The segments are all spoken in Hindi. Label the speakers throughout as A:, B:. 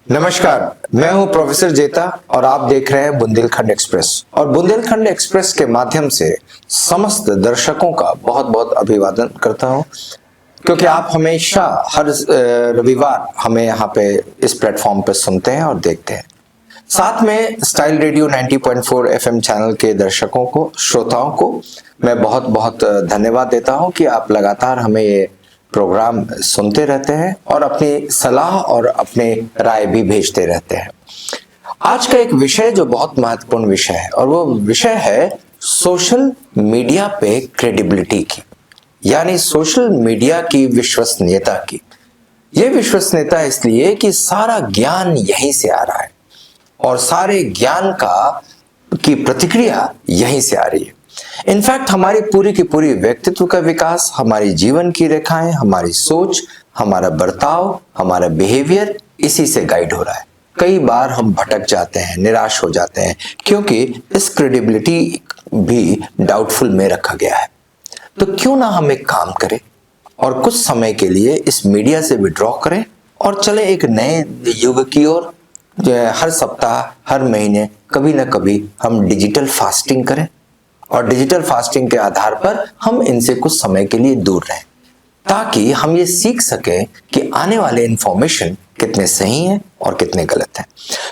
A: नमस्कार, मैं हूं प्रोफेसर जेता और आप देख रहे हैं बुंदेलखंड एक्सप्रेस। और बुंदेलखंड एक्सप्रेस के माध्यम से समस्त दर्शकों का बहुत बहुत अभिवादन करता हूं, क्योंकि आप हमेशा हर रविवार हमें यहाँ पे इस प्लेटफॉर्म पे सुनते हैं और देखते हैं। साथ में स्टाइल रेडियो 90.4 एफएम चैनल के दर्शकों को, श्रोताओं को मैं बहुत बहुत धन्यवाद देता हूं कि आप लगातार हमें ये प्रोग्राम सुनते रहते हैं और अपनी सलाह और अपने राय भी भेजते रहते हैं। आज का एक विषय जो बहुत महत्वपूर्ण विषय है, और वो विषय है सोशल मीडिया पे क्रेडिबिलिटी की, यानी सोशल मीडिया की विश्वसनीयता की। ये विश्वसनीयता इसलिए कि सारा ज्ञान यहीं से आ रहा है और सारे ज्ञान की प्रतिक्रिया यहीं से आ रही है। इनफैक्ट हमारी पूरी की पूरी व्यक्तित्व का विकास, हमारी जीवन की रेखाएं, हमारी सोच, हमारा बर्ताव, हमारा बिहेवियर इसी से गाइड हो रहा है। कई बार हम भटक जाते हैं, निराश हो जाते हैं, क्योंकि इस क्रेडिबिलिटी भी डाउटफुल में रखा गया है। तो क्यों ना हम एक काम करें और कुछ समय के लिए इस मीडिया से विड्रॉ करें और चले एक नए युग की ओर। हर सप्ताह, हर महीने कभी ना कभी हम डिजिटल फास्टिंग करें और डिजिटल फास्टिंग के आधार पर हम इनसे कुछ समय के लिए दूर रहें, ताकि हम ये सीख सकें कि आने वाले इंफॉर्मेशन कितने सही हैं और कितने गलत हैं।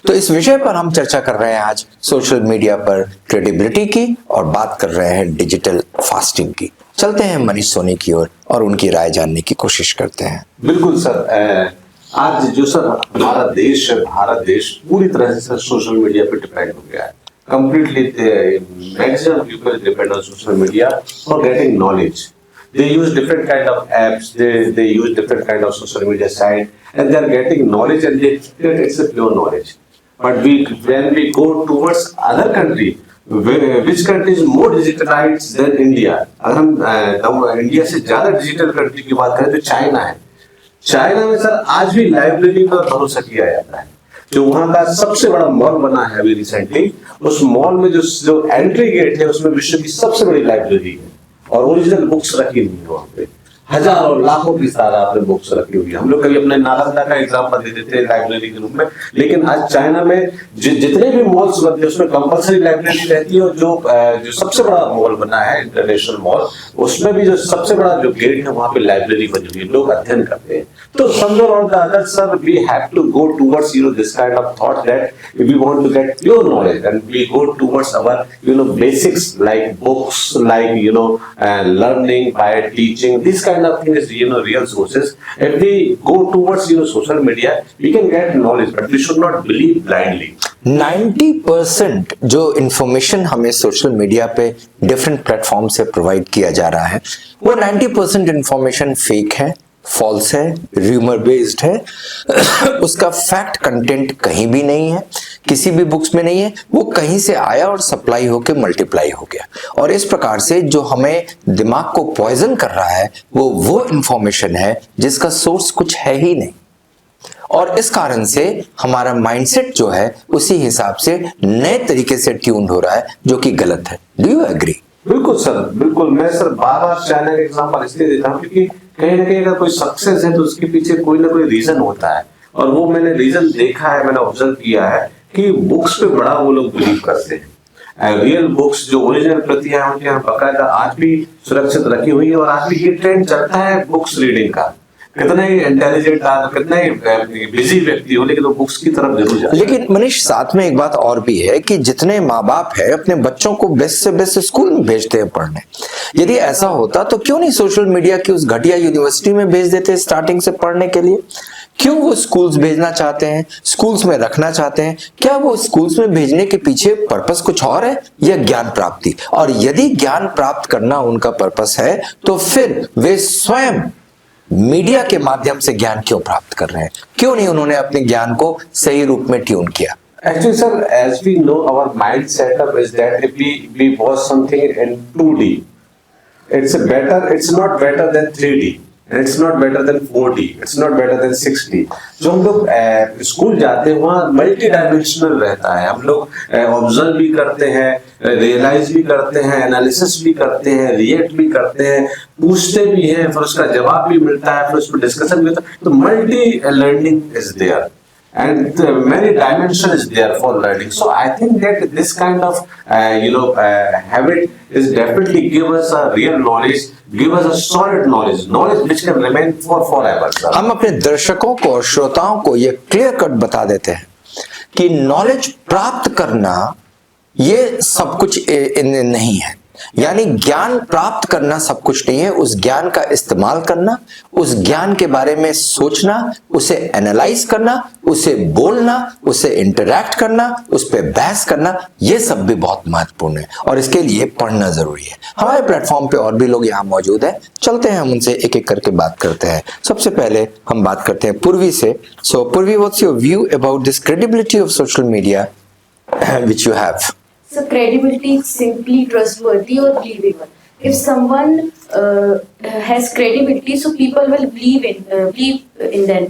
A: तो इस विषय पर हम चर्चा कर रहे हैं आज, सोशल मीडिया पर क्रेडिबिलिटी की, और बात कर रहे हैं डिजिटल फास्टिंग की। चलते हैं मनीष सोनी की ओर और उनकी राय जानने की कोशिश करते हैं।
B: बिल्कुल सर, आज जो सर हमारा देश है, भारत देश पूरी तरह से सोशल मीडिया पे डिपेंड हो गया है। Completely, maximum people depend on social media for getting knowledge. They use different kind of apps. They use different kind of social media site, and they are getting knowledge, and it's a pure knowledge. But when we go towards other country, which country is more digitalized than India? अगर हम इंडिया से ज्यादा डिजिटल कंट्री की बात करें तो चाइना है। चाइना में सर आज भी लाइब्रेरी पर भरोसा किया जाता है। जो वहां का सबसे बड़ा मॉल बना है अभी रिसेंटली, उस मॉल में जो एंट्री गेट है उसमें विश्व की सबसे बड़ी लाइब्रेरी है और ओरिजिनल बुक्स रखी हुई है। वहां पे हजारों लाखों की तादाद में बुक्स रखी हुई है। हम लोग कभी अपने नालंदा का एग्जांपल दे देते हैं लाइब्रेरी के रूप में, लेकिन आज चाइना में जितने भी मॉल्स बनते हैं उसमें कंपलसरी लाइब्रेरी रहती है। और जो सबसे बड़ा मॉल बना है इंटरनेशनल मॉल, उसमें भी जो सबसे बड़ा जो गेट है वहां पे लाइब्रेरी बनी हुई है, लोग अध्ययन करते हैं। तो somewhere or the other sir we have to go towards this kind of thought that we want to get pure knowledge and we go towards our basics like books, like learning by teaching, this kind of thing is real sources. If we go towards social media, we can get knowledge, but we should not believe blindly.
A: 90% जो इंफॉर्मेशन हमें सोशल मीडिया पे डिफरेंट प्लेटफॉर्म से प्रोवाइड किया जा रहा है, वो 90% इंफॉर्मेशन फेक है, फॉल्स है, रूमर बेस्ड है। उसका फैक्ट कंटेंट कहीं भी नहीं है, किसी भी बुक्स में नहीं है। वो कहीं से आया और सप्लाई होके मल्टीप्लाई हो गया, और इस प्रकार से जो हमें दिमाग को पॉइजन कर रहा है वो इंफॉर्मेशन है जिसका सोर्स कुछ है ही नहीं। और इस कारण से हमारा माइंडसेट जो है उसी हिसाब से नए तरीके से ट्यून्ड हो रहा है, जो कि गलत है। Do you agree?
B: बिल्कुल सर, बिल्कुल। मैं सर बार-बार चाइना का एग्जांपल इसलिए देता हूँ क्योंकि कहीं ना कहीं अगर कोई सक्सेस है तो उसके पीछे कोई ना कोई रीजन होता है, और वो मैंने रीजन देखा है, मैंने ऑब्जर्व किया है कि बुक्स पे बड़ा वो लोग बिलीव करते हैं। रियल बुक्स जो ओरिजिनल प्रतियां हैं उनके यहाँ बकायदा आज भी सुरक्षित रखी हुई है, और आज भी ये ट्रेंड चलता है बुक्स रीडिंग का। कितना ही इंटेलिजेंट, कितना ही बिजी व्यक्ति हो, लेकिन वो बुक्स की तरफ जरूर जाए।
A: लेकिन मनीष, साथ में एक बात और भी है कि जितने माँ बाप है अपने बच्चों को बेस्ट से बेस्ट स्कूल में भेजते हैं पढ़ने। यदि ऐसा होता तो क्यों नहीं सोशल मीडिया की उस घटिया यूनिवर्सिटी में भेज देते स्टार्टिंग से पढ़ने के लिए? क्यों वो स्कूल्स भेजना चाहते हैं, स्कूल्स में रखना चाहते हैं? क्या वो स्कूल्स में भेजने के पीछे पर्पस कुछ और है या ज्ञान प्राप्ति? और यदि ज्ञान प्राप्त करना उनका पर्पस है तो फिर वे स्वयं मीडिया के माध्यम से ज्ञान क्यों प्राप्त कर रहे हैं? क्यों नहीं उन्होंने अपने ज्ञान को सही रूप में ट्यून किया?
B: Actually, sir, as we know, our mind setup is that if we watch something in 2D, it's not better than 3D. And it's not better than 4D, it's not better than 6D. जो हम लोग स्कूल जाते हैं वहाँ मल्टी डायमेंशनल रहता है। हम लोग ऑब्जर्व भी करते हैं, रियलाइज भी करते हैं, एनालिसिस भी करते हैं, रिएक्ट भी करते हैं, पूछते भी हैं, फिर उसका जवाब भी मिलता है, फिर उस पर डिस्कशन भी होता है। तो multi learning is there. and many dimensions there for learning. So I think that this kind of habit is definitely give us a real knowledge, give us a solid knowledge which can remain for forever, sir.
A: हम अपने दर्शकों को और श्रोताओं को ये क्लियर कट बता देते हैं कि नॉलेज प्राप्त करना ये सब कुछ नहीं है, यानी ज्ञान प्राप्त करना सब कुछ नहीं है। उस ज्ञान का इस्तेमाल करना, उस ज्ञान के बारे में सोचना, उसे एनालाइज करना, उसे बोलना, उसे इंटरैक्ट करना, उस पर बहस करना, ये सब भी बहुत महत्वपूर्ण है और इसके लिए पढ़ना जरूरी है। हमारे प्लेटफॉर्म पे और भी लोग यहाँ मौजूद हैं, चलते हैं हम उनसे एक एक करके बात करते हैं। सबसे पहले हम बात करते हैं पूर्वी से। सो पूर्वी, what's your view about this credibility of social media which you have?
C: So credibility is simply trustworthy or believable. If someone has credibility, so people will believe in that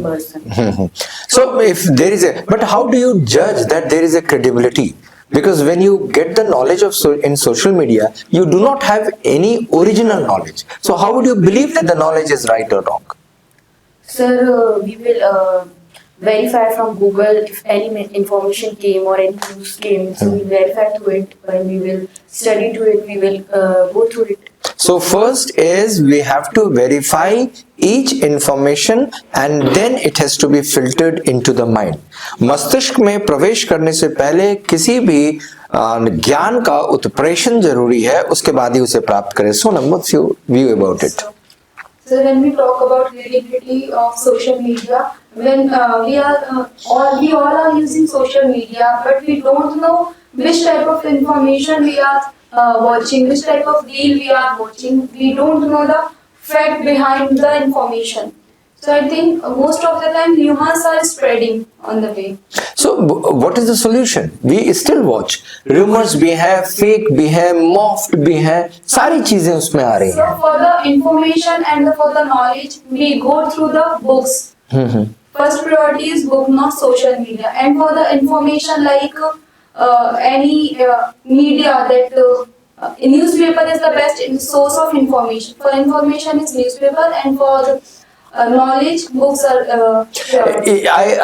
C: person.
A: So if there is but how do you judge that there is a credibility? Because when you get the knowledge of in social media, you do not have any original knowledge. So how would you believe that the knowledge is right or wrong?
C: Sir, we will verify from Google if any information came or any news came. So we verify to it, and we will study to it. We will go through it.
A: So first is we have to verify each information and then it has to be filtered into the mind. मस्तिष्क में प्रवेश करने से पहले किसी भी ज्ञान का उत्प्रेषण जरूरी है, उसके बाद ही उसे प्राप्त करें। So what's your view about it?
D: So when we talk about credibility of social media, when we all are using social media, but we don't know which type of information we are watching, which type of reel we are watching. We don't know the fact behind the information. So I think most of the time rumors are spreading on the way.
A: So what is the solution? We still watch rumors भी है, fake भी है, morphed भी है, सारी चीजें उसमें आ रही
D: So
A: हैं।
D: for the information and for the knowledge, we go through the books. First priority is book, not social media. And for the information, like any media, that newspaper is the best source of information. For information is newspaper, and for the knowledge, books are.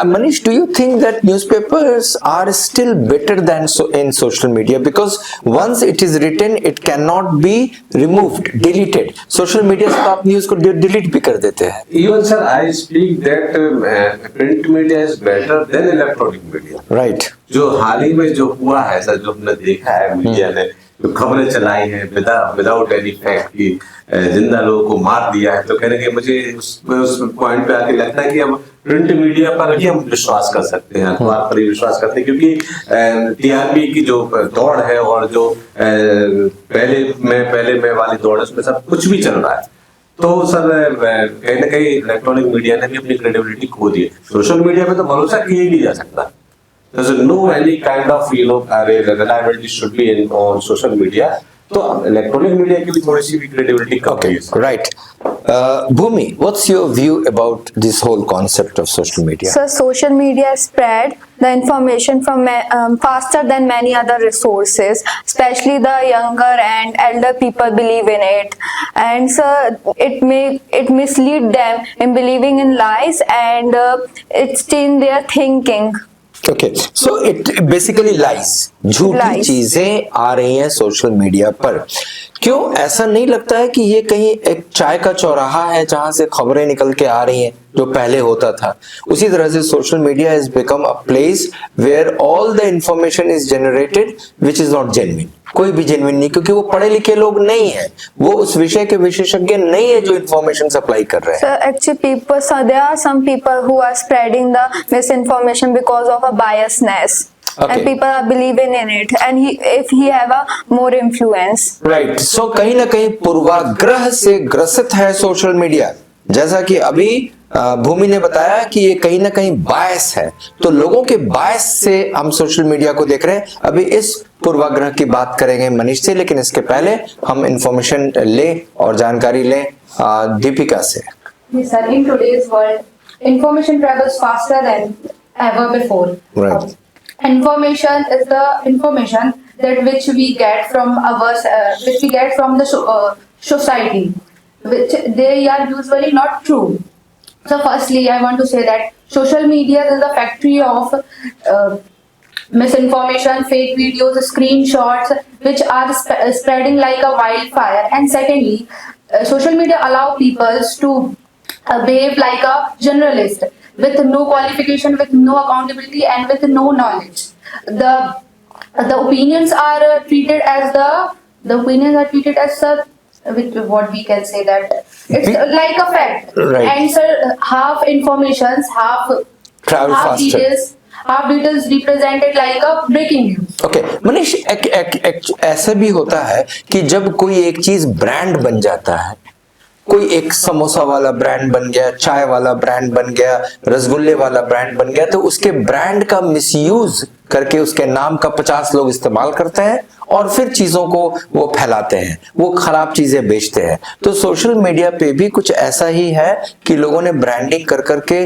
A: Manish, do you think that newspapers are still better than in social media? Because once it is written, it cannot be removed, deleted. Social media से आप न्यूज को डिलीट भी कर देते हैं।
B: Even sir, I speak that print media is better than electronic media.
A: Right.
B: जो हाल ही में जो हुआ है सर, जो हमने देखा है मीडिया ने जो खबरें चलाई हैं विदाउट एनी फैक्ट की जिंदा लोगों को मार दिया है, तो कहने के मुझे उस पॉइंट पे आके लगता है कि हम प्रिंट मीडिया पर ही हम विश्वास कर सकते हैं, अखबार पर ही विश्वास करते हैं, क्योंकि टीआरपी की जो दौड़ है और जो पहले में वाली दौड़ है, उसमें सब कुछ भी चल रहा है। तो सर कहीं ना कहीं इलेक्ट्रॉनिक मीडिया ने भी अपनी क्रेडिबिलिटी खो दी है। सोशल मीडिया पे तो भरोसा किया ही नहीं जा सकता। There's no any kind of reliability should be on social media. तो इलेक्ट्रॉनिक मीडिया की भी थोड़ी सी भी क्रेडिबिलिटी कम है।
A: Right. Bhumi, what's your view about this whole concept of social media?
E: So social media spread the information from faster than many other resources, especially the younger and elder people believe in it, and so it mislead them in believing in lies, and it's in their thinking.
A: Okay, so it basically lies. झूठी
E: Lies.
A: चीजें आ रही हैं सोशल मीडिया पर। क्यों ऐसा नहीं लगता है कि ये कहीं एक चाय का चौराहा है जहां से खबरें निकल के आ रही हैं, जो पहले होता था? उसी तरह से social media has become a place where all the information is generated which is not genuine. कोई भी जेन्युइन नहीं, क्योंकि वो पढ़े लिखे लोग नहीं है, वो उस विषय के विशेषज्ञ नहीं है जो इंफॉर्मेशन सप्लाई कर रहे हैं।
E: So actually there are some people who are spreading the misinformation because of a biasness.
A: Okay.
E: And people are believing in it, and if he have a more influence.
A: Right, so कहीं ना कहीं पूर्वाग्रह से ग्रसित है सोशल मीडिया, जैसा कि अभी भूमि ने बताया कि ये कहीं ना कहीं बायस है। तो लोगों के बायस से हम सोशल मीडिया को देख रहे हैं। अभी इस पूर्वाग्रह की बात करेंगे मनीष से, लेकिन इसके पहले हम इंफॉर्मेशन लें और जानकारी लें दीपिका से।
D: Yes, sir. In today's world, information travels faster than ever before.
A: Right.
D: Information is the information that which we get from the society, which they are usually not true. So firstly, I want to say that social media is the factory of misinformation, fake videos, screenshots, which are spreading like a wildfire. And secondly, social media allow people to behave like a generalist with no qualification, with no accountability, and with no knowledge. The opinions are treated as with what we can say that it's like a fact.
A: Right.
D: And sir, half informations,
A: Travel
D: half
A: faster.
D: details represented like a breaking news.
A: Okay Manish, ऐसा भी होता है कि जब कोई एक चीज ब्रांड बन जाता है, कोई एक समोसा वाला ब्रांड बन गया, चाय वाला ब्रांड बन गया, रसगुल्ले वाला ब्रांड बन गया, तो उसके ब्रांड का मिसयूज करके उसके नाम का 50 लोग इस्तेमाल करते हैं और फिर चीजों को वो फैलाते हैं, वो खराब चीजें बेचते हैं। तो सोशल मीडिया पे भी कुछ ऐसा ही है कि लोगों ने ब्रांडिंग कर करके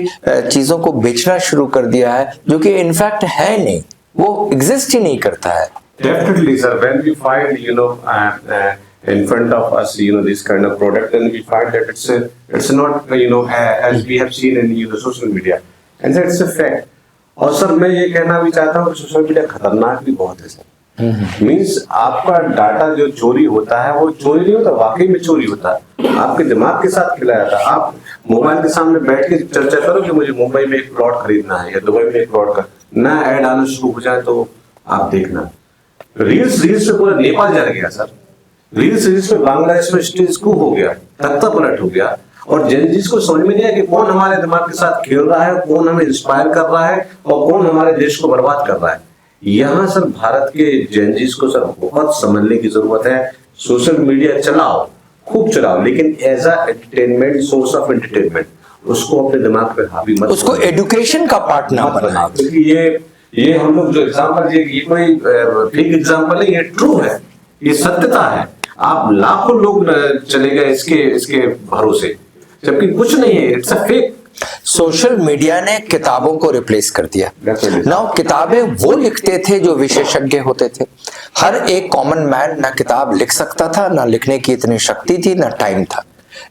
A: चीजों को बेचना शुरू कर दिया है, जो कि इनफैक्ट है नहीं, वो एग्जिस्ट ही नहीं करता है।
B: Definitely, sir. When we find, in front of us, this kind of product, then we find that it's not, as we have seen in social media, and that's a fact. और सर मैं ये कहना भी चाहता हूँ कि सोशल मीडिया खतरनाक भी बहुत है सर। मीन्स आपका डाटा जो चोरी होता है वो चोरी नहीं होता, वाकई में चोरी होता है, आपके दिमाग के साथ खिलाया था। आप मोबाइल के सामने बैठ के चर्चा करो कि मुझे मुंबई में एक प्लॉट खरीदना है या दुबई में एक प्लॉट का ना ऐड आना शुरू हो जाए तो आप देखना, रील्स पे पूरा नेपाल जल गया सर, रील्स पे बांग्लादेश में स्टेज कू हो गया, तख्ता पलट हो गया, और जेनजीज को समझ में नहीं आया कि कौन हमारे दिमाग के साथ खेल रहा है, कौन हमें इंस्पायर कर रहा है और कौन हमारे देश को बर्बाद कर रहा है। यहाँ सर भारत के जेनजीज को सर बहुत समझने की जरूरत है। सोशल मीडिया चलाओ, खूब चलाओ, लेकिन as a entertainment, source of entertainment, उसको अपने दिमाग पे हावी मत,
A: उसको एडुकेशन का पार्ट ना बनाओ।
B: क्योंकि ये हम लोग जो एग्जाम्पल, ये कोई फेक एग्जाम्पल है, ये ट्रू है, ये सत्यता है। आप लाखों लोग चले गए इसके भरोसे, जबकि कुछ नहीं है, it's a fake.
A: Social media ने किताबों को रिप्लेस कर दिया। नाउ किताबें वो लिखते थे जो विशेषज्ञ होते थे। हर एक कॉमन मैन ना किताब लिख सकता था, ना लिखने की इतनी शक्ति थी, ना टाइम था।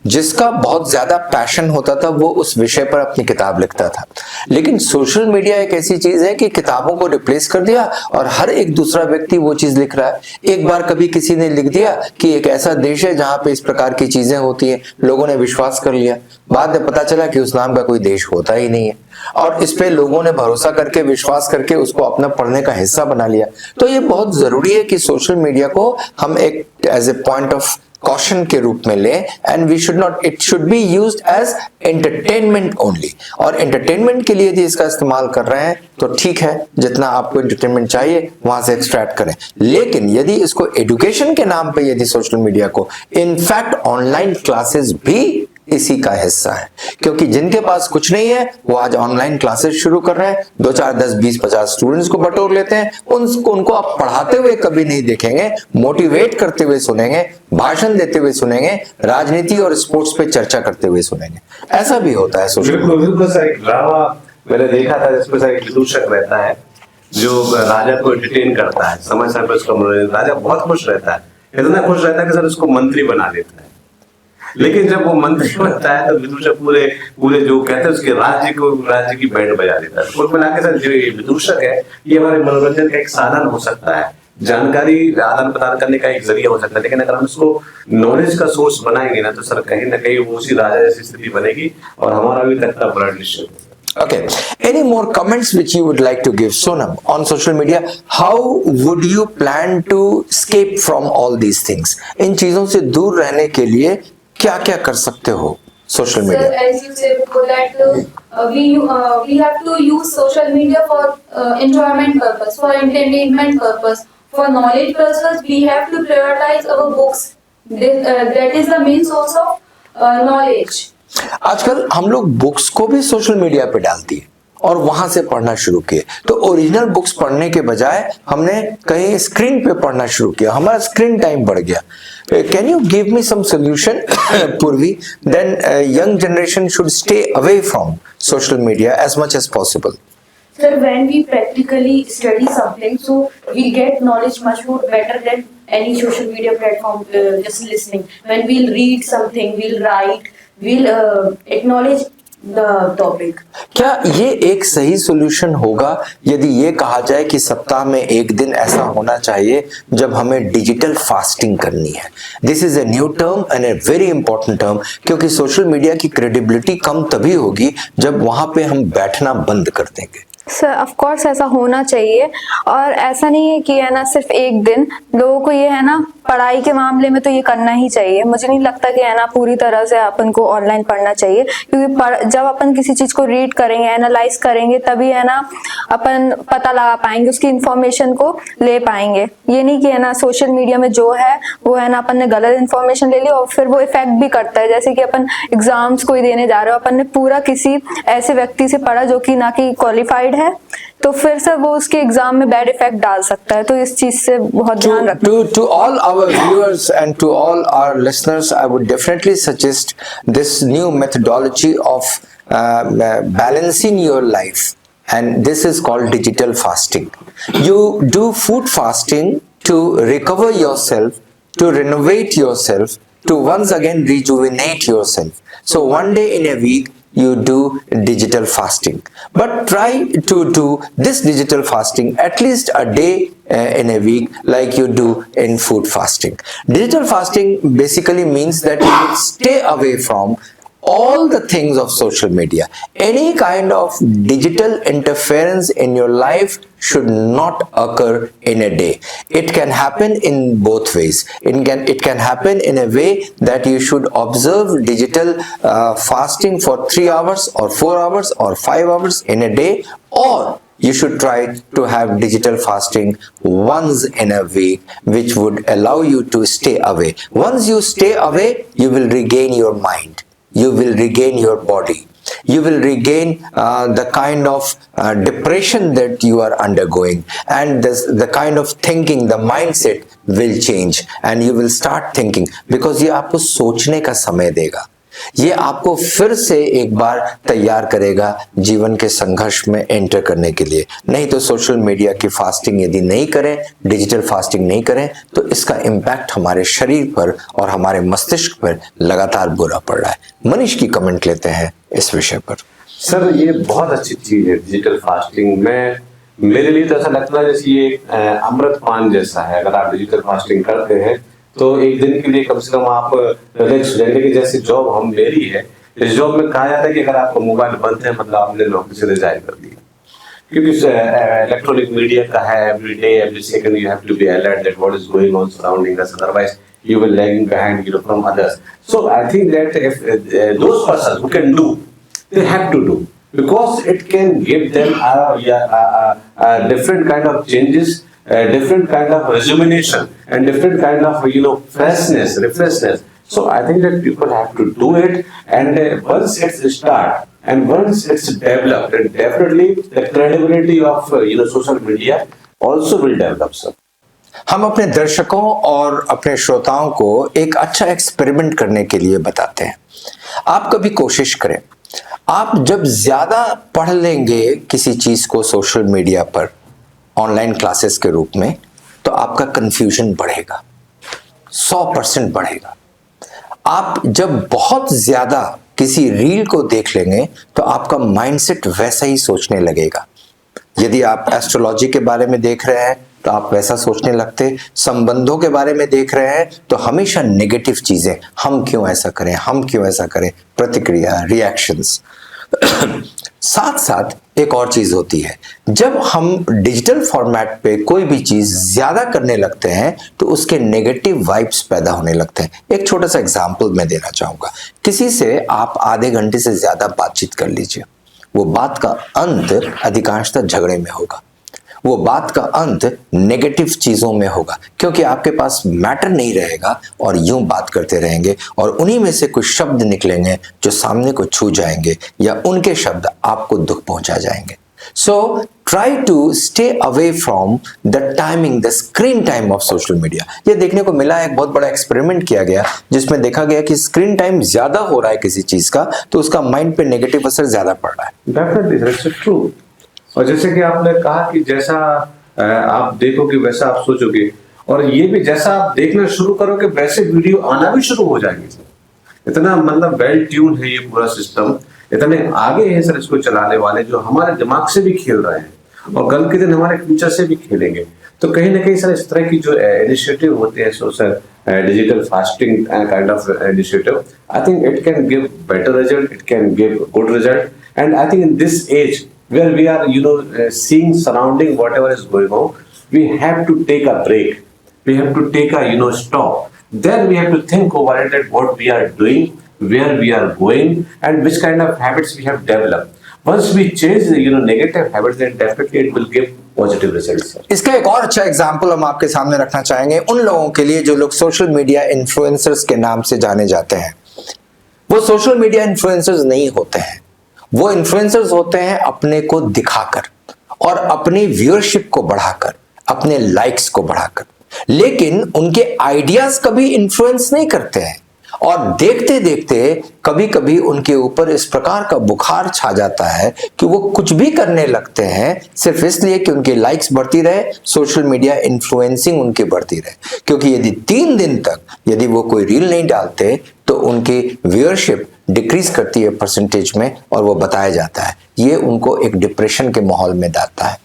A: जिसका बहुत ज्यादा पैशन होता था वो उस विषय पर अपनी किताब लिखता था। लेकिन सोशल मीडिया एक ऐसी चीज है कि किताबों को रिप्लेस कर दिया और हर एक दूसरा व्यक्ति वो चीज लिख रहा है। एक बार कभी किसी ने लिख दिया कि एक ऐसा देश है जहां पे इस प्रकार की चीजें होती हैं, लोगों ने विश्वास कर लिया। बाद में पता चला कि उस नाम का कोई देश होता ही नहीं है, और इस पे लोगों ने भरोसा करके, विश्वास करके उसको अपना पढ़ने का हिस्सा बना लिया। तो ये बहुत जरूरी है कि सोशल मीडिया को हम एक as a point of caution के रूप में लें, and we should not, it should be used as entertainment only. और एंटरटेनमेंट के लिए यदि इसका इस्तेमाल कर रहे हैं तो ठीक है, जितना आपको एंटरटेनमेंट चाहिए वहां से एक्सट्रैक्ट करें। लेकिन यदि इसको एजुकेशन के नाम पे यदि सोशल मीडिया को, इनफैक्ट ऑनलाइन क्लासेस भी इसी का हिस्सा है, क्योंकि जिनके पास कुछ नहीं है वो आज ऑनलाइन क्लासेस शुरू कर रहे हैं, 2 4 10 20 50 स्टूडेंट्स को बटोर लेते हैं, उनको आप पढ़ाते हुए कभी नहीं देखेंगे, मोटिवेट करते हुए सुनेंगे, भाषण देते हुए सुनेंगे, राजनीति और स्पोर्ट्स पे चर्चा करते हुए सुनेंगे। ऐसा भी होता है सोशल मीडिया।
B: बिल्कुल सर, एक ड्रामा मैंने देखा था जिसमें सर एक विदूषक रहता है जो राजा को एंटरटेन करता है, समय समय पर उसका मनोरंजन। राजा बहुत खुश रहता है, इतना खुश रहता है कि सर उसको मंत्री बना देता है। लेकिन जब वो मंत्री बनता है तो विदूषक पूरे जो कहते हैं उसके राज्य की बैंड बजा देता है। कुल मिला के सर जो ये विदूषक है, ये हमारे मनोरंजन का एक साधन हो सकता है, जानकारी आदान प्रदान करने का एक जरिया हो सकता है, लेकिन अगर हम इसको नॉलेज का सोर्स बनाएंगे ना तो सर कहीं ना कहीं वो उसी राजा जैसी स्थिति बनेगी और हमारा भी तख्ता पलट निश्चित होगा।
A: Okay. Any more comments which you would like to give, Sonam, on social media? How would you plan to escape from all these things? इन चीजों से दूर रहने के लिए क्या क्या कर सकते हो social
D: Sir,
A: media?
D: as you said before that we have to use social media for enjoyment purpose, for entertainment purpose, for knowledge purpose. We have to prioritize our books. That is the main source of knowledge.
A: आजकल हम लोग बुक्स को भी सोशल मीडिया पे डालती है और वहां से पढ़ना शुरू किए। तो ओरिजिनल बुक्स पढ़ने के बजाय हमने कहीं स्क्रीन पे पढ़ना शुरू किया, हमारा स्क्रीन टाइम बढ़ गया। Can you give me some solution Purvi? Then young generation should stay away from social media as much as possible.
C: Sir, when we practically study something, so we get knowledge much more better than any social media platform just listening. When we'll read something, we'll write, we'll acknowledge the topic.
A: क्या ये एक सही सॉल्यूशन होगा यदि ये कहा जाए कि सप्ताह में एक दिन ऐसा होना चाहिए जब हमें डिजिटल फास्टिंग करनी है? This is a new term and a very important term, क्योंकि सोशल मीडिया की क्रेडिबिलिटी कम तभी होगी जब वहां पे हम बैठना बंद कर देंगे।
E: सर ऑफ कोर्स ऐसा होना चाहिए, और ऐसा नहीं है कि है ना सिर्फ एक दिन, लोगों को ये है ना पढ़ाई के मामले में तो ये करना ही चाहिए। मुझे नहीं लगता कि है ना पूरी तरह से अपन को ऑनलाइन पढ़ना चाहिए, क्योंकि जब अपन किसी चीज को रीड करेंगे, एनालाइज करेंगे, तभी है ना अपन पता लगा पाएंगे, उसकी इंफॉर्मेशन को ले पाएंगे। ये नहीं कि है ना सोशल मीडिया में जो है वो है ना अपन ने गलत इन्फॉर्मेशन ले ली और फिर वो इफेक्ट भी करता है। जैसे कि अपन एग्जाम्स कोई देने जा रहे हो, अपन ने पूरा किसी ऐसे व्यक्ति से पढ़ा जो कि ना कि क्वालिफाइड है, तो फिर से वो उसके एग्जाम में बैड इफेक्ट डाल सकता है। तो इस चीज से बहुत ध्यान रखना।
A: To all our viewers and to all our listeners, I would definitely suggest this new methodology of balancing your life, and this is called digital fasting. You do food fasting to recover yourself, to renovate yourself, to once again rejuvenate yourself. So one day in a week you do digital fasting, but try to do this digital fasting at least a day in a week, like you do in food fasting. Digital fasting basically means that you will stay away from all the things of social media. Any kind of digital interference in your life should not occur in a day. It can happen in both ways. It can happen in a way that you should observe digital fasting for 3 hours or 4 hours or 5 hours in a day, or you should try to have digital fasting once in a week, which would allow you to stay away. Once you stay away, you will regain your mind. You will regain your body. You will regain the kind of depression that you are undergoing, and the kind of thinking, the mindset will change, and you will start thinking, because ये आपको सोचने का समय देगा। ये आपको फिर से एक बार तैयार करेगा जीवन के संघर्ष में एंटर करने के लिए। नहीं तो सोशल मीडिया की फास्टिंग यदि नहीं करें, डिजिटल फास्टिंग नहीं करें, तो इसका इम्पैक्ट हमारे शरीर पर और हमारे मस्तिष्क पर लगातार बुरा पड़ रहा है। मनीष की कमेंट लेते हैं इस विषय पर।
B: सर ये बहुत अच्छी चीज है डिजिटल फास्टिंग में। मेरे लिए तो ऐसा लगता है जैसे ये अमृत पान जैसा है। अगर आप डिजिटल फास्टिंग करते हैं तो एक दिन के लिए कम से कम आप रिलैक्स हो जाएंगे। कि जैसे जॉब हम मेरी है, इस जॉब में कहा जाता है कि अगर आपका मोबाइल बंद है मतलब आपने नौकरी से रिजाइन कर दी, क्योंकि इलेक्ट्रॉनिक मीडिया का है। Every day every second you have to be alert that what is going on surrounding us, otherwise you will lagging behind from others. So I think that if those persons who can do, they have to do, because it can give them a different kind of changes, a different kind of rejuvenation, and different kind of freshness, refreshness. So I think that people have to do it, and once it's start and once it's developed, then definitely the credibility of social media also will develop, sir.
A: हम अपने दर्शकों और अपने श्रोताओं को एक अच्छा एक्सपेरिमेंट करने के लिए बताते हैं। आप कभी कोशिश करें, आप जब ज्यादा पढ़ लेंगे किसी चीज को सोशल मीडिया पर ऑनलाइन क्लासेस के रूप में, तो आपका कंफ्यूजन बढ़ेगा, 100% बढ़ेगा। आप जब बहुत ज्यादा किसी रील को देख लेंगे तो आपका माइंडसेट वैसा ही सोचने लगेगा। यदि आप एस्ट्रोलॉजी के बारे में देख रहे हैं तो आप वैसा सोचने लगते, संबंधों के बारे में देख रहे हैं तो हमेशा नेगेटिव चीजें, हम क्यों ऐसा करें, हम क्यों ऐसा करें, प्रतिक्रिया, रिएक्शंस। साथ साथ एक और चीज होती है, जब हम डिजिटल फॉर्मेट पे कोई भी चीज ज्यादा करने लगते हैं तो उसके नेगेटिव वाइब्स पैदा होने लगते हैं। एक छोटा सा एग्जांपल मैं देना चाहूंगा। किसी से आप आधे घंटे से ज्यादा बातचीत कर लीजिए, वो बात का अंत अधिकांशतः झगड़े में होगा, वो बात का अंत नेगेटिव चीजों में होगा, क्योंकि आपके पास मैटर नहीं रहेगा और यूं बात करते रहेंगे और उन्हीं में से कुछ शब्द निकलेंगे जो सामने को छू जाएंगे या उनके शब्द आपको दुख पहुंचा जाएंगे। So try to stay away from the timing, the screen time of social media. ये देखने को मिला, एक बहुत बड़ा एक्सपेरिमेंट किया गया जिसमें देखा गया कि स्क्रीन टाइम ज्यादा हो रहा है किसी चीज का तो उसका माइंड पे नेगेटिव असर ज्यादा पड़ रहा है।
B: Definitely that's true. और जैसे कि आपने कहा कि जैसा आप देखोगे वैसा आप सोचोगे, और ये भी जैसा आप देखना शुरू करोगे वैसे वीडियो आना भी शुरू हो जाएंगे। इतना मतलब वेल ट्यून है ये पूरा सिस्टम इतने आगे हैं सर इसको चलाने वाले, जो हमारे दिमाग से भी खेल रहे हैं और कल के दिन हमारे फ्यूचर से भी खेलेंगे। तो कहीं ना कहीं सर इस तरह की जो इनिशिएटिव होते हैं social digital fasting kind of initiative, I think it can give better result, it can give good result. And I think in this age where we are seeing surrounding whatever is going on, we have to take a break, we have to take a stop, then we have to think over it that what we are doing, where we are going, and which kind of habits we have developed. Once we change the negative habits, then definitely it will give positive results, sir.
A: इसका एक और अच्छा एग्जाम्पल हम आपके सामने रखना चाहेंगे उन लोगों के लिए जो लोग सोशल मीडिया इन्फ्लुएंसर्स के नाम से जाने जाते हैं। वो सोशल मीडिया इन्फ्लुएंसर्स नहीं होते हैं, वो इन्फ्लुएंसर्स होते हैं अपने को दिखाकर और अपनी व्यूअरशिप को बढ़ाकर, अपने लाइक्स को बढ़ाकर, लेकिन उनके आइडियाज कभी इन्फ्लुएंस नहीं करते हैं। और देखते देखते कभी कभी उनके ऊपर इस प्रकार का बुखार छा जाता है कि वो कुछ भी करने लगते हैं सिर्फ इसलिए कि उनकी लाइक्स बढ़ती रहे, सोशल मीडिया इन्फ्लुएंसिंग उनकी बढ़ती रहे। क्योंकि यदि 3 दिन तक यदि वो कोई रील नहीं डालते तो उनकी व्यूअरशिप डिक्रीज करती है परसेंटेज में, और वो बताया जाता है ये उनको एक डिप्रेशन के माहौल में डालता है।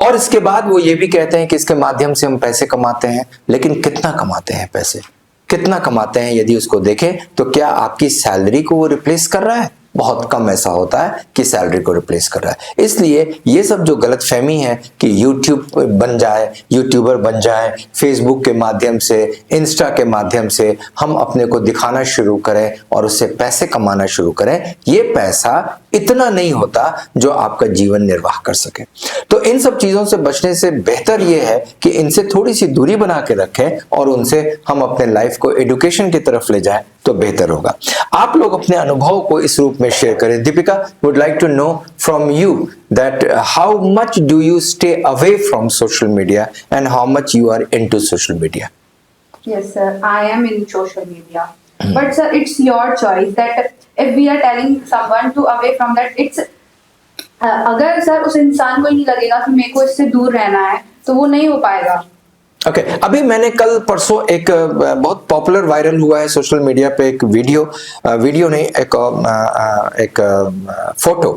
A: और इसके बाद वो ये भी कहते हैं कि इसके माध्यम से हम पैसे कमाते हैं, लेकिन कितना कमाते हैं पैसे, कितना कमाते हैं यदि उसको देखें तो क्या आपकी सैलरी को वो रिप्लेस कर रहा है? बहुत कम ऐसा होता है कि सैलरी को रिप्लेस कर रहा है। इसलिए ये सब जो गलतफहमी है कि यूट्यूब बन जाए, यूट्यूबर बन जाए, फेसबुक के माध्यम से, इंस्टा के माध्यम से हम अपने को दिखाना शुरू करें और उससे पैसे कमाना शुरू करें, ये पैसा इतना नहीं होता जो आपका जीवन निर्वाह कर सके। तो इन सब चीजों से बचने से बेहतर ये है कि इनसे थोड़ी सी दूरी बना के रखें और उनसे हम अपने लाइफ को एजुकेशन की तरफ ले जाएं तो बेहतर होगा। आप लोग अपने अनुभव को इस रूप में शेयर करें। Deepika, would like to know from you that how much do you stay away from social media and how much you are into social media?
D: Yes, sir. I am in social media. But sir, it's your choice that if we are telling someone to away from that, it's अगर सर उस इंसान को ही नहीं लगेगा कि मेरे को इससे दूर रहना है तो वो नहीं हो पाएगा।
A: ओके अभी मैंने कल परसों एक बहुत पॉपुलर वायरल हुआ है सोशल मीडिया पे एक वीडियो नहीं एक फोटो।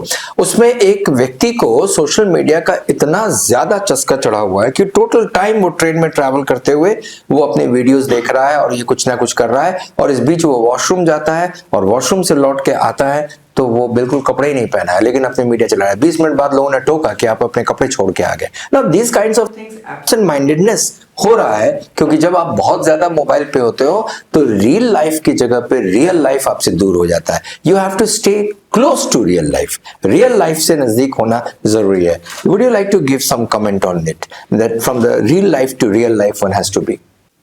A: उसमें एक व्यक्ति को सोशल मीडिया का इतना ज्यादा चस्का चढ़ा हुआ है कि टोटल टाइम वो ट्रेन में ट्रैवल करते हुए वो अपने वीडियोस देख रहा है और ये कुछ ना कुछ कर रहा है, और इस बीच वो वॉशरूम जाता है और वॉशरूम से लौट के आता है तो वो बिल्कुल कपड़े ही नहीं पहना है लेकिन अपने मीडिया चला रहा है। 20 मिनट बाद लोगों ने टोका कि आप अपने कपड़े छोड़ के आ गए। Now this kinds of things, absent mindedness हो रहा है क्योंकि जब आप बहुत ज्यादा मोबाइल पे होते हो तो रियल लाइफ की जगह पे रियल लाइफ आपसे दूर हो जाता है। You have to stay close to real life, real life से नजदीक होना जरूरी है। Would you like to give some comment on it that from the real life to real life one has to be?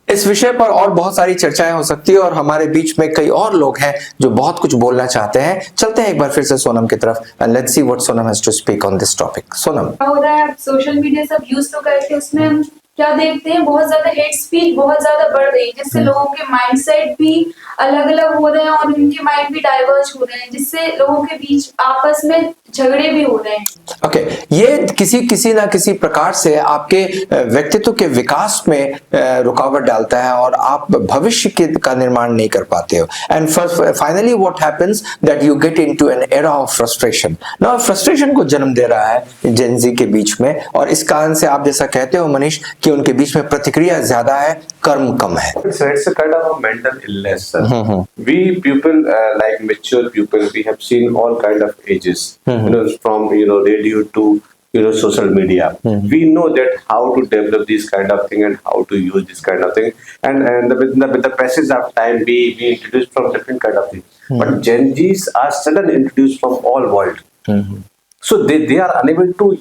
A: इस विषय पर और बहुत सारी चर्चाएं हो सकती है और हमारे बीच में कई और लोग हैं जो बहुत कुछ बोलना चाहते हैं। चलते हैं एक बार फिर से सोनम की तरफ and let's see what Sonam has to speak on this topic. Sonam,
D: क्या हो रहा है, सोशल मीडिया सब यूज तो करके उसमें हम क्या देखते हैं, बहुत ज्यादा हेट स्पीच बहुत ज्यादा बढ़ रही है जिससे लोगों के माइंडसेट भी अलग अलग हो रहे हैं और उनके माइंड भी डाइवर्ज हो रहे हैं जिससे लोगों के बीच आपस में झगड़े भी हो रहे हैं।
A: ओके, ये किसी ना किसी प्रकार से आपके व्यक्तित्व के विकास में रुकावट डालता है और आप भविष्य का निर्माण नहीं कर पाते हो। And finally what happens that you get into an era of frustration. Now frustration को जन्म दे रहा है जेन ज़ी के बीच में, और इस कारण से आप जैसा कहते हो मनीष कि उनके बीच में प्रतिक्रिया ज्यादा है, कर्म कम है।
B: It's a kind of a mental illness, sir. We people, like mature people, we have seen all kind of ages, from radio to social media. We know that how to develop this kind of thing and how to use this kind of thing, and with the passage of time, we introduced from different kind of things. But Gen Zs are suddenly introduced from all world, so they are unable to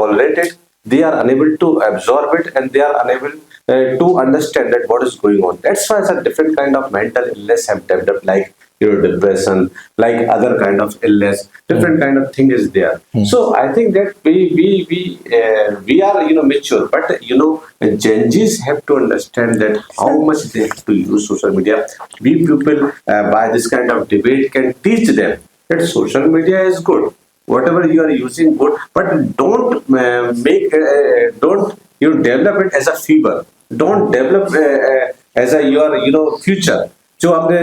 B: tolerate it. They are unable to absorb it, and they are unable to understand that what is going on. That's why a different kind of mental illness have developed, like depression, like other kind of illness. Different kind of thing is there. So I think that we are mature, but Gen Zs have to understand that how much they have to use social media. We people by this kind of debate can teach them that social media is good. Whatever you are using good, but don't develop it as a fever. Don't develop as a your future. जो आपने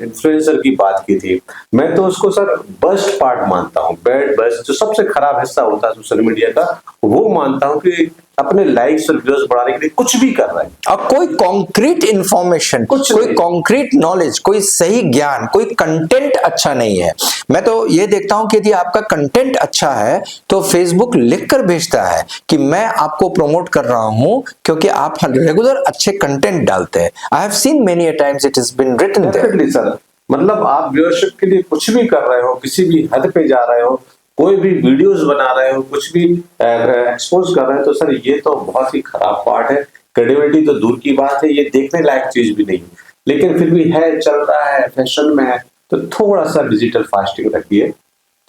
B: इन्फ्लुएंसर की बात की थी, मैं तो उसको सर वर्स्ट पार्ट मानता हूँ, बैड वर्स्ट, जो सबसे खराब हिस्सा होता है सोशल मीडिया का, वो मानता हूँ कि अपने लाइक्स और व्यूज बढ़ाने के लिए कुछ भी कर रहा है।
A: अब कोई कॉन्क्रीट इंफॉर्मेशन, कोई कॉन्क्रीट नॉलेज, कोई सही ज्ञान, कोई कंटेंट अच्छा नहीं है। मैं तो ये देखता हूं कि यदि आपका कंटेंट अच्छा है तो फेसबुक लिखकर भेजता है कि मैं आपको प्रमोट कर रहा हूं क्योंकि आप रेगुलर अच्छे कंटेंट डालते हैं। I have seen many a times it is been written there.
B: Definitely sir, मतलब आप व्यूअरशिप के लिए कुछ भी कर रहे हो, किसी भी हद पे जा रहे हो, कोई भी वीडियोस बना रहे हो, कुछ भी एक्सपोज कर रहे हो, तो सर ये तो बहुत ही खराब पार्ट है। क्रेडिबिलिटी तो दूर की बात है, ये देखने लायक चीज भी नहीं, लेकिन फिर भी है, चल रहा है, फैशन में है, तो थोड़ा सा डिजिटल फास्टिंग रखिए,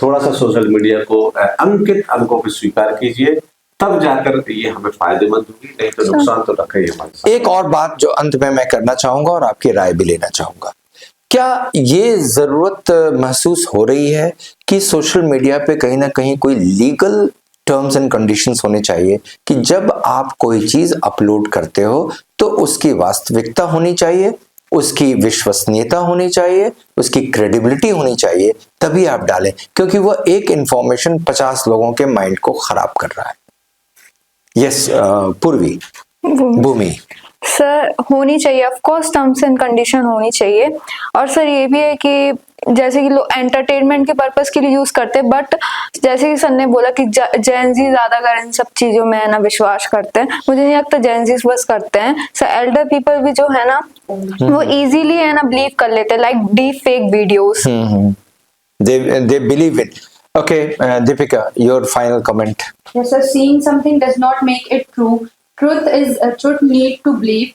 B: थोड़ा सा सोशल मीडिया को अंकित अंकों पे स्वीकार कीजिए, तब जाकर ये हमें फायदेमंद होगी, नहीं तो नुकसान तो रखा ही हमारे साथ।
A: एक और बात जो अंत में मैं करना चाहूंगा और आपकी राय भी लेना चाहूंगा, क्या ये जरूरत महसूस हो रही है कि सोशल मीडिया पे कहीं ना कहीं कोई लीगल टर्म्स एंड कंडीशंस होने चाहिए कि जब आप कोई चीज अपलोड करते हो तो उसकी वास्तविकता होनी चाहिए, उसकी विश्वसनीयता होनी चाहिए, उसकी क्रेडिबिलिटी होनी चाहिए, तभी आप डालें, क्योंकि वह एक इंफॉर्मेशन 50 लोगों के माइंड को खराब कर रहा है। यस पूर्वी, भूमि।
E: सर होनी चाहिए, of course terms and condition होनी चाहिए। और सर ये भी है कि जैसे कि लोग एंटरटेनमेंट के पर्पस के लिए यूज करते हैं, बट जैसे कि सर ने बोला कि जेन जी ज्यादा इन सब चीजों में है ना विश्वास करते हैं। मुझे नहीं लगता जेन जी बस करते हैं सर, एल्डर पीपल भी जो है ना वो इजीली है ना बिलीव कर लेते हैं, like deep fake videos.
A: They believe it. Okay, Deepika, your final comment.
D: Yes, sir. Seeing something does not make it true. Truth need to believe.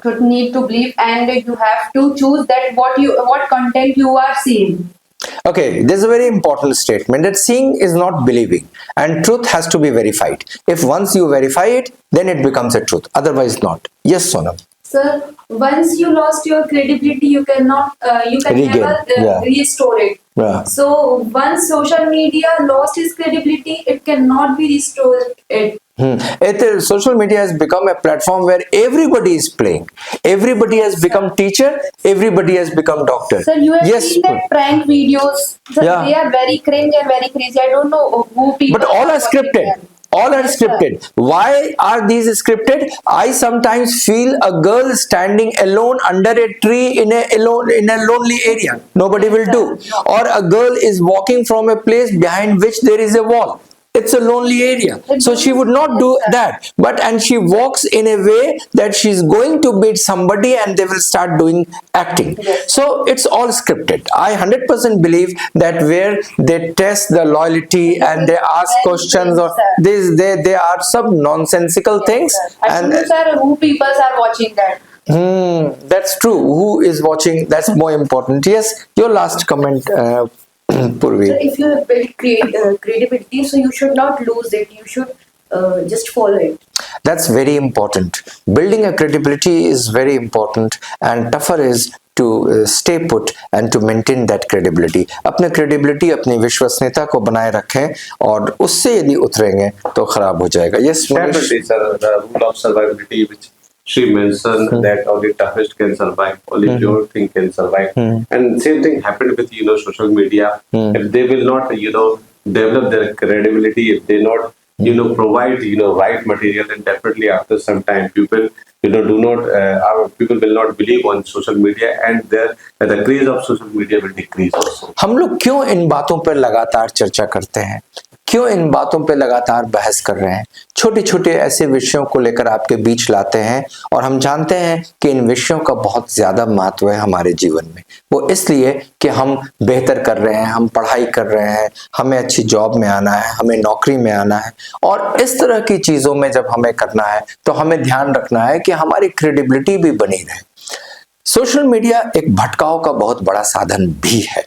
D: Truth need to believe, and you have to choose that what content you are seeing.
A: Okay, there's a very important statement that seeing is not believing, and truth has to be verified. If once you verify it, then it becomes a truth. Otherwise, not. Yes, Sonam.
D: Sir, once you lost your credibility, you can
A: Regain,
D: never
A: yeah.
D: restore it.
A: Yeah.
D: So once social media lost its credibility, it cannot be restored.
A: Social media has become a platform where everybody is playing. Everybody has become teacher. Everybody has become doctor.
D: Sir, you have
A: Yes,
D: seen that prank videos. Sir,
A: Yeah.
D: they are very cringe and very crazy. I don't know who people.
A: but all are
D: watching
A: scripted.
D: them.
A: All are
D: Yes, sir.
A: scripted. Why are these scripted? I sometimes feel a girl standing alone under a tree in a lonely area. Nobody will do. Or a girl is walking from a place behind which there is a wall. It's a lonely area, so she would not do that. And she walks in a way that she's going to meet somebody, and they will start doing acting. So it's all scripted. I 100% believe that where they test the loyalty and they ask questions, or they are some nonsensical things.
D: I don't know, sir, who people are watching that.
A: That's true. Who is watching? That's more important. Yes, your last comment, Purvi.
C: So if you have built credibility, so you should not lose it. You should just follow it.
A: That's very important. Building a credibility is very important, and tougher is to stay put and to maintain that credibility. अपने credibility, अपनी विश्वसनीयता को बनाए रखें, और उससे यदि उतरेंगे तो खराब हो जाएगा. Yes, Manish?
B: Definitely, sir. The rule of survivability, which she mentioned, that only toughest can survive, only pure thing can survive. And same thing happened with social media. If they will not develop their credibility, if they not provide right material, then definitely after some time people people will not believe on social media, and the craze of social media will decrease also.
A: हम लोग क्यों इन बातों पर लगातार चर्चा करते हैं? क्यों इन बातों पे लगातार बहस कर रहे हैं? छोटे छोटे ऐसे विषयों को लेकर आपके बीच लाते हैं, और हम जानते हैं कि इन विषयों का बहुत ज्यादा महत्व है हमारे जीवन में। वो इसलिए कि हम बेहतर कर रहे हैं, हम पढ़ाई कर रहे हैं, हमें अच्छी जॉब में आना है, हमें नौकरी में आना है, और इस तरह की चीजों में जब हमें करना है तो हमें ध्यान रखना है कि हमारी क्रेडिबिलिटी भी बनी रहे। सोशल मीडिया एक भटकाव का बहुत बड़ा साधन भी है।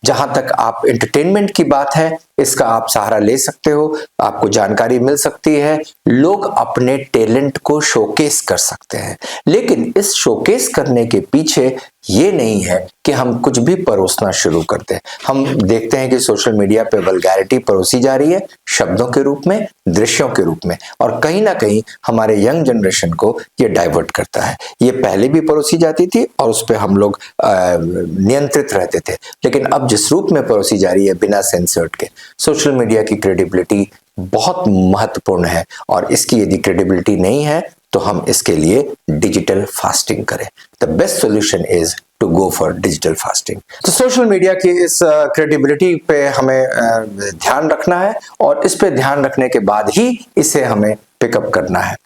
A: जहां तक आप एंटरटेनमेंट की बात है, इसका आप सहारा ले सकते हो, आपको जानकारी मिल सकती है, लोग अपने टैलेंट को शोकेस कर सकते हैं, लेकिन इस शोकेस करने के पीछे ये नहीं है कि हम कुछ भी परोसना शुरू करते हैं। हम देखते हैं कि सोशल मीडिया पे वल्गैरिटी परोसी जा रही है, शब्दों के रूप में, दृश्यों के रूप में, और कहीं ना कहीं हमारे यंग जनरेशन को ये डाइवर्ट करता है। ये पहले भी परोसी जाती थी और उस पर हम लोग नियंत्रित रहते थे, लेकिन अब जिस रूप में परोसी जा रही है बिना सेंसर्ड के, सोशल मीडिया की क्रेडिबिलिटी बहुत महत्वपूर्ण है, और इसकी यदि क्रेडिबिलिटी नहीं है तो हम इसके लिए डिजिटल फास्टिंग करें। The best solution is to go for digital fasting. तो सोशल मीडिया की इस क्रेडिबिलिटी पे हमें ध्यान रखना है, और इस पे ध्यान रखने के बाद ही इसे हमें पिकअप करना है।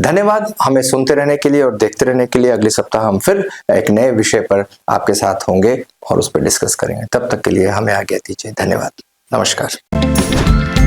A: धन्यवाद हमें सुनते रहने के लिए और देखते रहने के लिए। अगले सप्ताह हम फिर एक नए विषय पर आपके साथ होंगे और उस पर डिस्कस करेंगे। तब तक के लिए हमें आज्ञा दीजिए। धन्यवाद, नमस्कार।